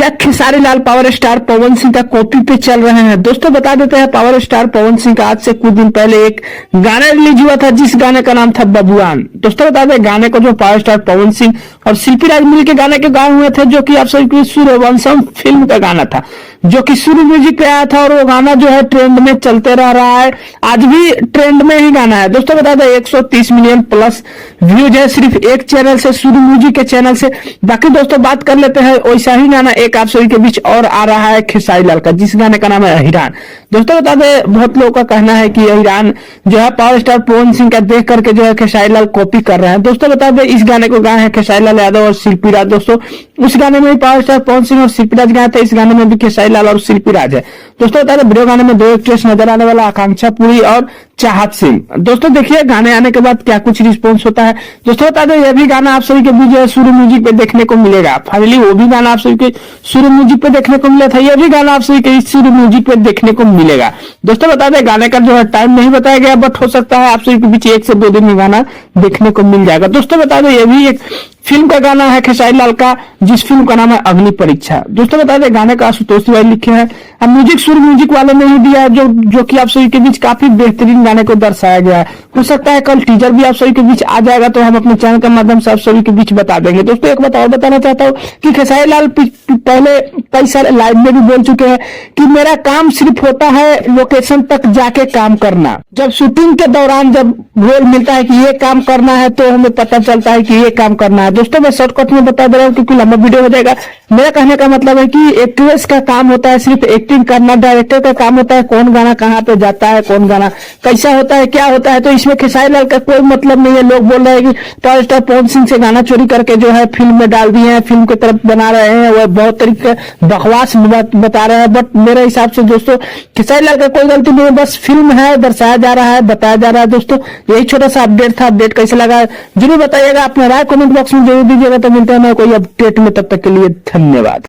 क्या Khesari Lal power star Pawan Singh का copy पे चल रहे हैं? दोस्तों बता देते हैं, पावर स्टार पवन सिंह का आज से कुछ दिन पहले एक गाना रिलीज हुआ था जिस गाने का नाम था बबुआन। दोस्तों बता दें, गाने को जो पावर स्टार पवन सिंह और शिल्पी राज मिल के गाने के गाए हुए थे, जो कि आप सभी सूर्यवंशम फिल्म का गाना था, जो कि सूर्य म्यूजिक पे आया था। और वो गाना जो है ट्रेंड में चलते रह रहा है, आज भी ट्रेंड में ही गाना है। दोस्तों बता दें, 130 मिलियन प्लस व्यूज है सिर्फ एक चैनल से, सूर्य म्यूजिक के चैनल से। बाकी दोस्तों बात कर लेते हैं, वैसा ही गाना एक आप सभी के बीच और आ रहा है खेसारी लाल का, जिस गाने का नाम है हिरान। दोस्तों बता दें, बहुत लोगों का कहना है कि हिरान जो है पावर स्टार पवन सिंह का देख करके जो है खेसारी लाल कॉपी कर रहे हैं। दोस्तों बता दें, इस गाने को गाए हैं खेसारी लाल यादव और शिल्पी राज। दोस्तों उस गाने में भी पावर स्टार पवन सिंह और शिल्पी राज गाए थे, इस गाने में भी खेसारी लाल और शिल्पी राज है। दोस्तों बता दें, वीडियो गाने में 2 एक्ट्रेस नजर आने वाला, आकांक्षा पुरी और चाहत सिंह। दोस्तों देखिए गाने आने के बाद क्या कुछ रिस्पॉन्स होता है। दोस्तों बता दें, यह भी गाना आप सभी के बीच जो है सूर्य म्यूजिक पे देखने को मिलेगा। फाइनली वो भी गाना आप सभी के सूर्य म्यूजिक पे देखने को मिला था, यह भी गाना आप सभी के सूर्य म्यूजिक पे देखने को मिलेगा। दोस्तों बता दें, गाने का जो है टाइम नहीं बताया गया, बट हो सकता है आप सभी के बीच 1 से 2 दिन में गाना देखने को मिल जाएगा। दोस्तों बता दें, यह भी एक फिल्म का गाना है खेसारी लाल का, जिस फिल्म का नाम है अग्नि परीक्षा। दोस्तों बता दें, गाने का आशुतोष तिवारी लिखे हैं, अब म्यूजिक सूर्य म्यूजिक वाले ने ही दिया है, जो कि आप सभी के बीच काफी बेहतरीन गाने को दर्शाया गया है। हो सकता है कल टीजर भी आप सभी के बीच आ जाएगा, तो हम अपने चैनल के माध्यम से आप सभी के बीच बता देंगे। दोस्तों एक बात और बताना चाहता हूँ कि खेसारी लाल पहले कई सारे लाइव में भी बोल चुके हैं कि मेरा काम सिर्फ होता है लोकेशन तक जाके काम करना। जब शूटिंग के दौरान जब रोल मिलता है कि ये काम करना है, तो हमें पता चलता है कि ये काम करना है। दोस्तों मैं शॉर्टकट में बता दे रहा हूँ क्योंकि लंबा वीडियो हो जाएगा। मेरा कहने का मतलब है कि एक्ट्रेस का काम होता है सिर्फ एक्टिंग करना, डायरेक्टर का काम होता है कौन गाना कहाँ पे जाता है, कौन गाना कैसा होता है, क्या होता है। तो इसमें खेसारी लाल का कोई मतलब नहीं है। लोग बोल रहे हैं कि पावर स्टार पवन सिंह से गाना चोरी करके जो है फिल्म में डाल दिए हैं, फिल्म की तरफ बना रहे हैं, वह बहुत तरीके बकवास बता रहे हैं। बट मेरे हिसाब से दोस्तों खेसारी लाल का कोई गलती नहीं है, बस फिल्म है, दर्शाया जा रहा है, बताया जा रहा है। दोस्तों यही छोटा सा अपडेट था। अपडेट कैसा लगा जरूर बताइएगा, अपना राय कमेंट बॉक्स में जरूर दीजिएगा। तो मिलते हैं कोई अपडेट में, तब तक के लिए धन्यवाद।